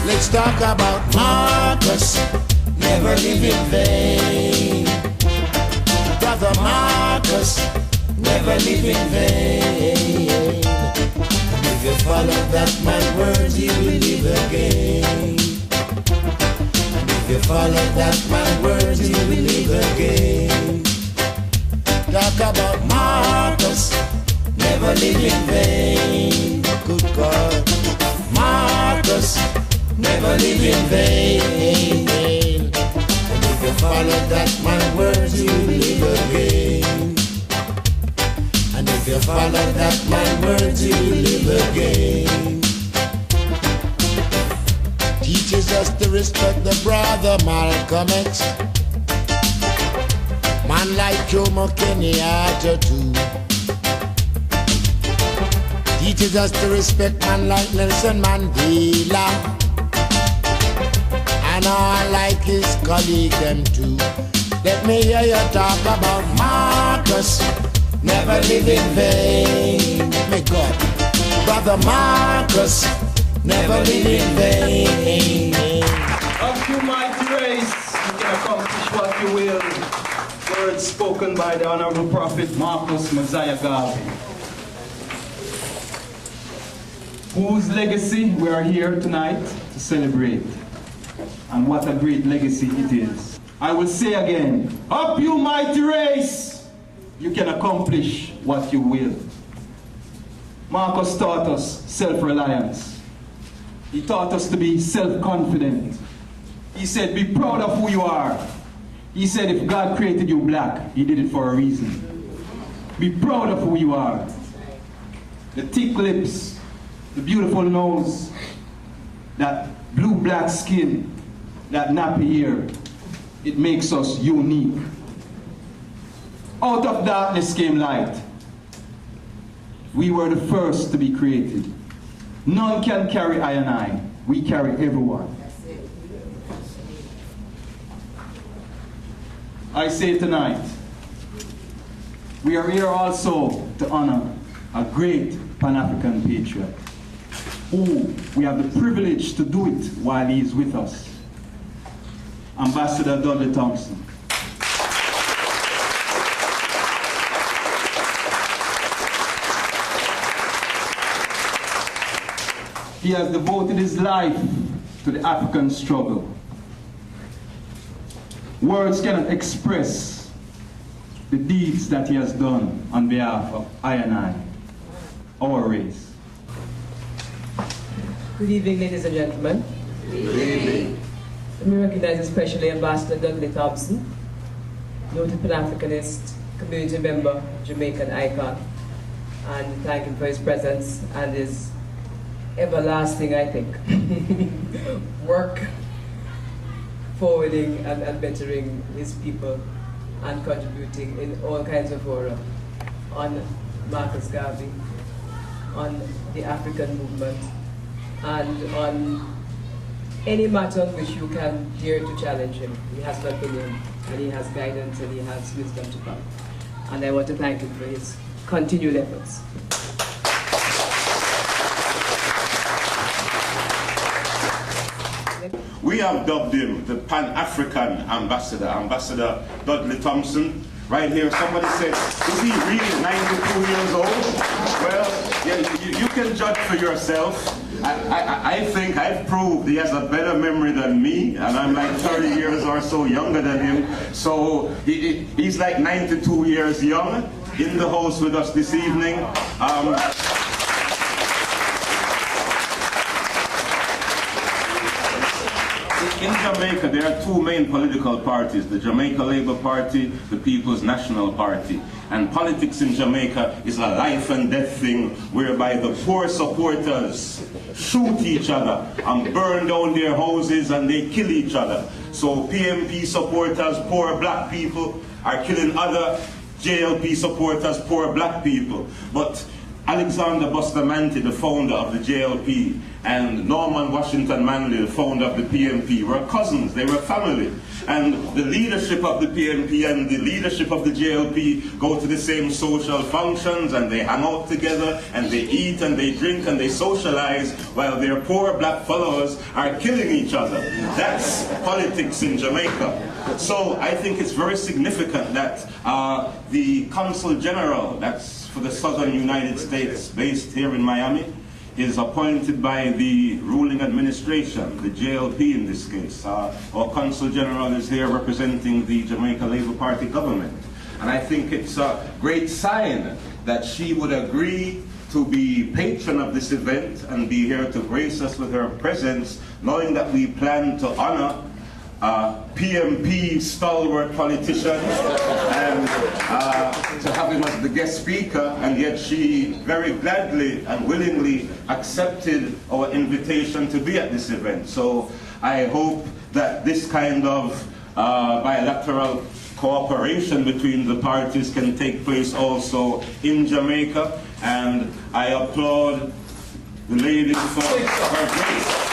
Let's talk about Marcus, never live in vain. Brother Marcus, never live in vain. If you follow that man's words, you will live again. If you follow that man's words, you will live again. Talk about Marcus, never live in vain. Good God, Marcus, never live in vain. And if you follow that man's words, you will live again. And if you follow that man's words, you will live again. Teaches us to respect the brother Malcolm X. Man like Jomo Kenyatta too. Teaches us to respect man like Nelson Mandela. And all like his colleague them too. Let me hear you talk about Marcus, never live in vain. May God, brother Marcus, never live in vain. Of you mighty race, you can accomplish what you will. Words spoken by the Honorable Prophet Marcus Garvey, whose legacy we are here tonight to celebrate. And what a great legacy it is. I will say again, up you mighty race, you can accomplish what you will. Marcus taught us self-reliance. He taught us to be self-confident. He said, be proud of who you are. He said, if God created you black, he did it for a reason. Be proud of who you are. The thick lips, the beautiful nose, that blue-black skin, that nappy hair, it makes us unique. Out of darkness came light. We were the first to be created. None can carry I and I. We carry everyone. I say tonight, we are here also to honor a great Pan-African patriot, who we have the privilege to do it while he is with us. Ambassador Dudley Thompson. He has devoted his life to the African struggle. Words cannot express the deeds that he has done on behalf of I and I, our race. Good evening, ladies and gentlemen. Good evening. Let me recognize especially Ambassador Dudley Thompson, noted Pan-Africanist, community member, Jamaican icon, and thank him for his presence and his everlasting, I think, work forwarding and bettering his people and contributing in all kinds of fora on Marcus Garvey, on the African movement, and on any matter on which you can dare to challenge him. He has an opinion, and he has guidance, and he has wisdom to come. And I want to thank him for his continued efforts. We have dubbed him the Pan-African Ambassador, Ambassador Dudley Thompson. Right here, somebody said, is he really 92 years old? Well, yeah, you can judge for yourself. I think I've proved he has a better memory than me, and I'm like 30 years or so younger than him. So he's like 92 years young, in the house with us this evening. In Jamaica, there are two main political parties, the Jamaica Labour Party, the People's National Party. And politics in Jamaica is a life and death thing whereby the poor supporters shoot each other and burn down their houses and they kill each other. So PMP supporters, poor black people, are killing other JLP supporters, poor black people. But Alexander Bustamante, the founder of the JLP, and Norman Washington Manley, the founder of the PNP, were cousins, they were family. And the leadership of the PNP and the leadership of the JLP go to the same social functions, and they hang out together, and they eat and they drink and they socialize, while their poor black followers are killing each other. That's politics in Jamaica. So I think it's very significant that the Consul General, that's for the Southern United States, based here in Miami, is appointed by the ruling administration, the JLP in this case. Our Consul General is here representing the Jamaica Labour Party government. And I think it's a great sign that she would agree to be patron of this event and be here to grace us with her presence, knowing that we plan to honor PMP stalwart politician and to have him as the guest speaker, and yet she very gladly and willingly accepted our invitation to be at this event. So I hope that this kind of bilateral cooperation between the parties can take place also in Jamaica, and I applaud the lady for her grace.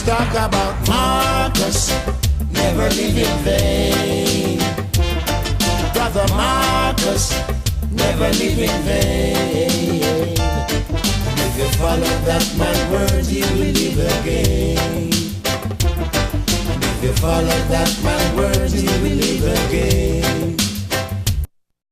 Talk about Marcus, never live in vain. Brother Marcus, never live in vain. And if you follow that man word, you will live again. And if you follow that man word,